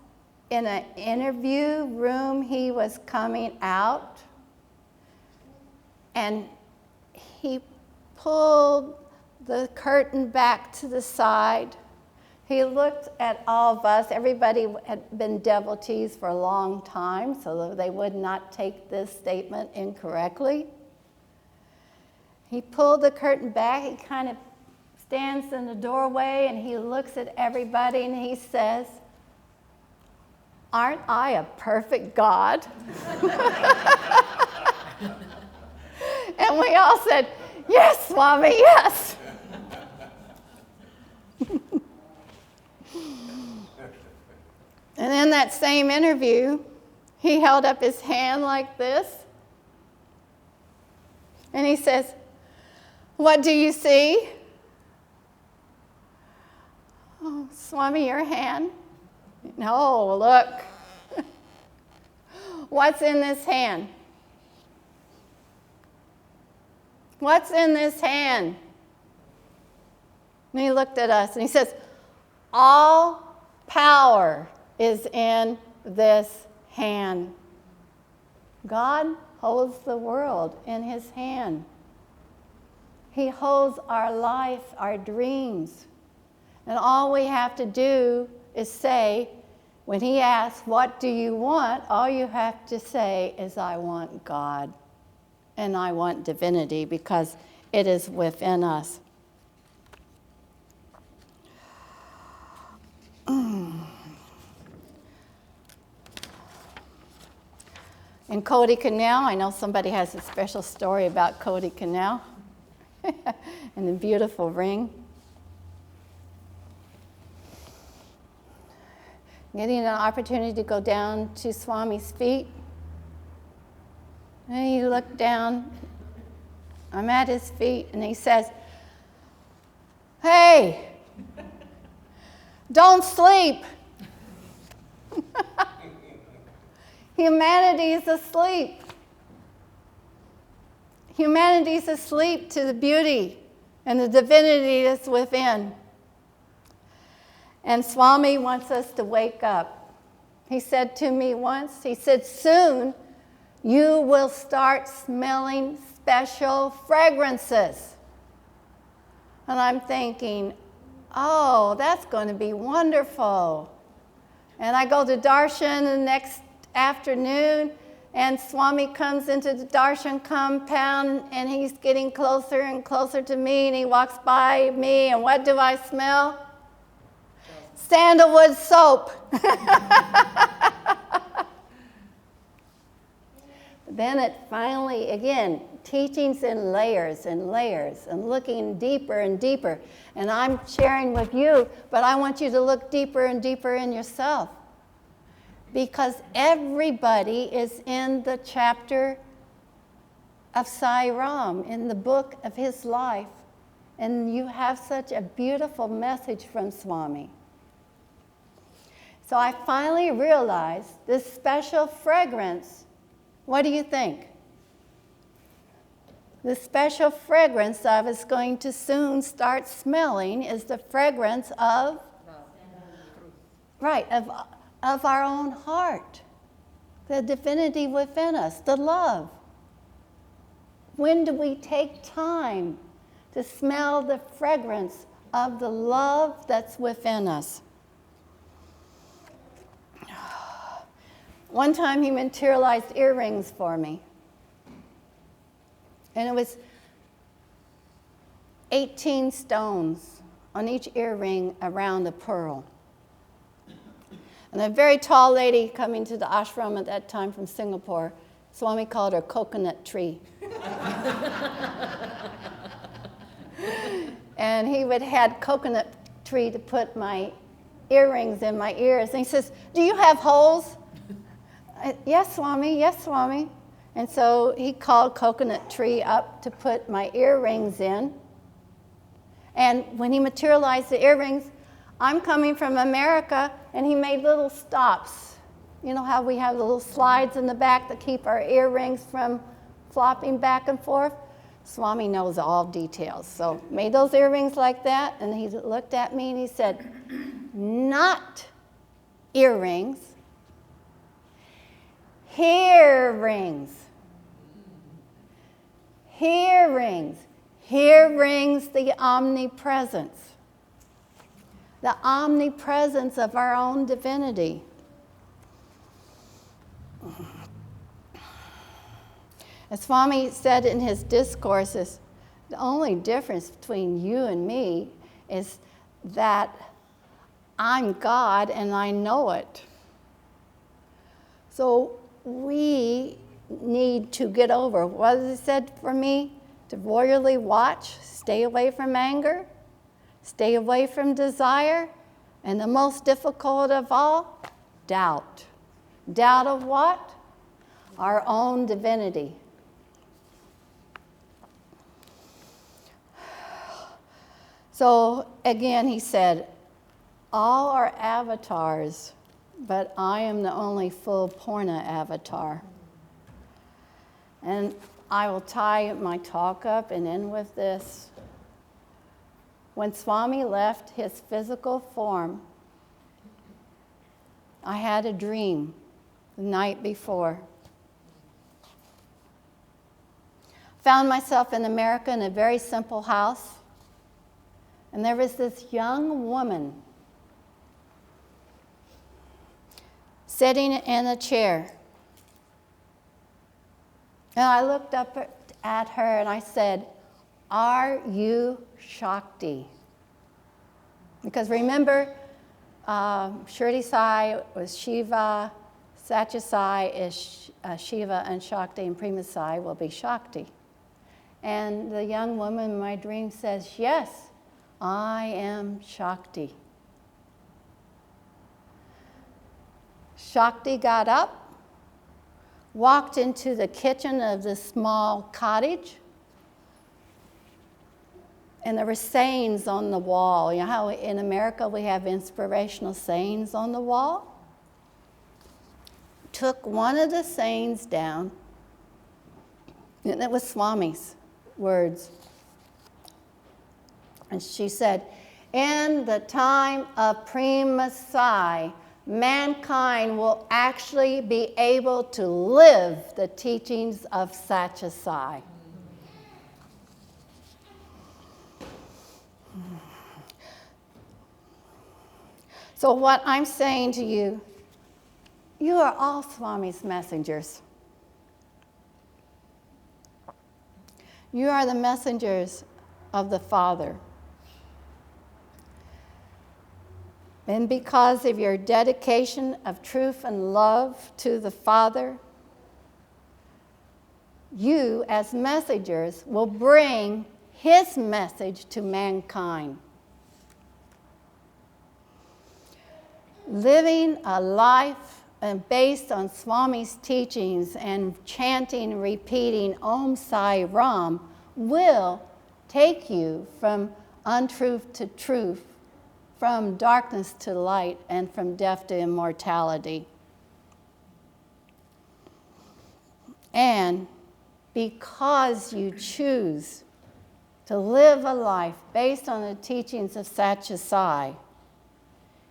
in an interview room, he was coming out and he pulled the curtain back to the side. He looked at all of us. Everybody had been devotees for a long time, so they would not take this statement incorrectly. He pulled the curtain back. He kind of stands in the doorway and he looks at everybody and he says, "Aren't I a perfect God?" And we all said, "Yes, Swami, yes." And in that same interview, he held up his hand like this. And he says, "What do you see?" "Oh, Swami, your hand." "No, look." "What's in this hand?" "What's in this hand?" And he looked at us and he says, "All power is in this hand." God holds the world in his hand. He holds our life, our dreams. And all we have to do is say, when he asks, "What do you want?" all you have to say is, "I want God and I want divinity," because it is within us. In Cody Canal, I know somebody has a special story about Cody Canal and the beautiful ring. Getting an opportunity to go down to Swami's feet. And he looked down. I'm at his feet, and he says, "Hey, don't sleep." Humanity is asleep. Humanity is asleep to the beauty and the divinity that's within. And Swami wants us to wake up. He said to me once, he said, "Soon you will start smelling special fragrances." And I'm thinking, oh, that's going to be wonderful. And I go to darshan the next afternoon, and Swami comes into the darshan compound, and he's getting closer and closer to me, and he walks by me, and what do I smell? Sandalwood soap. Then it finally, again, teachings in layers and layers and looking deeper and deeper. And I'm sharing with you, but I want you to look deeper and deeper in yourself. Because everybody is in the chapter of Sai Ram, in the book of his life. And you have such a beautiful message from Swami. So I finally realized this special fragrance. What do you think? The special fragrance I was going to soon start smelling is the fragrance of, right, of our own heart, the divinity within us, the love. When do we take time to smell the fragrance of the love that's within us? One time he materialized earrings for me. And it was 18 stones on each earring around a pearl. And a very tall lady coming to the ashram at that time from Singapore, Swami called her Coconut Tree. And he would had Coconut Tree to put my earrings in my ears. And he says, "Do you have holes?" "Yes, Swami, yes, Swami." And so he called Coconut Tree up to put my earrings in. And when he materialized the earrings, I'm coming from America, and he made little stops. You know how we have the little slides in the back that keep our earrings from flopping back and forth? Swami knows all details. So made those earrings like that, and he looked at me and he said, "Not earrings, hearings. Hearings. Here rings the omnipresence. The omnipresence of our own divinity." As Swami said in his discourses, the only difference between you and me is that I'm God and I know it. So we need to get over, what has he said for me? To royally watch, stay away from anger, stay away from desire, and the most difficult of all, doubt. Doubt of what? Our own divinity. So again, he said, all are avatars, but I am the only full Purna avatar. And I will tie my talk up and end with this. When Swami left his physical form, I had a dream the night before. Found myself in America in a very simple house. And there was this young woman sitting in a chair. And I looked up at her and I said, "Are you Shakti?" Because remember, Shirdi Sai was Shiva, Satya Sai is Shiva, and Shakti and Prima Sai will be Shakti. And the young woman in my dream says, "Yes, I am Shakti." Shakti got up, walked into the kitchen of this small cottage, and there were sayings on the wall. You know how in America we have inspirational sayings on the wall? Took one of the sayings down, and it was Swami's words. And she said, "In the time of Prima Sai, mankind will actually be able to live the teachings of Satya Sai." So what I'm saying to you, you are all Swami's messengers. You are the messengers of the Father. And because of your dedication of truth and love to the Father, you as messengers will bring his message to mankind. Living a life based on Swami's teachings and chanting and repeating Om Sai Ram will take you from untruth to truth, from darkness to light, and from death to immortality. And because you choose to live a life based on the teachings of Satya Sai,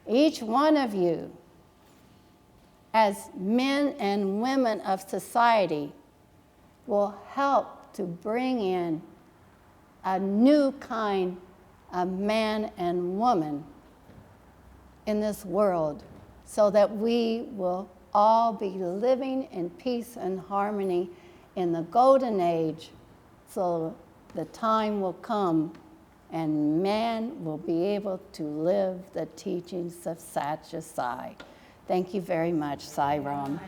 each one of you, as men and women of society, will help to bring in a new kind of man and woman in this world, so that we will all be living in peace and harmony in the golden age, so the time will come and man will be able to live the teachings of Satya Sai. Thank you very much, Sai Ram.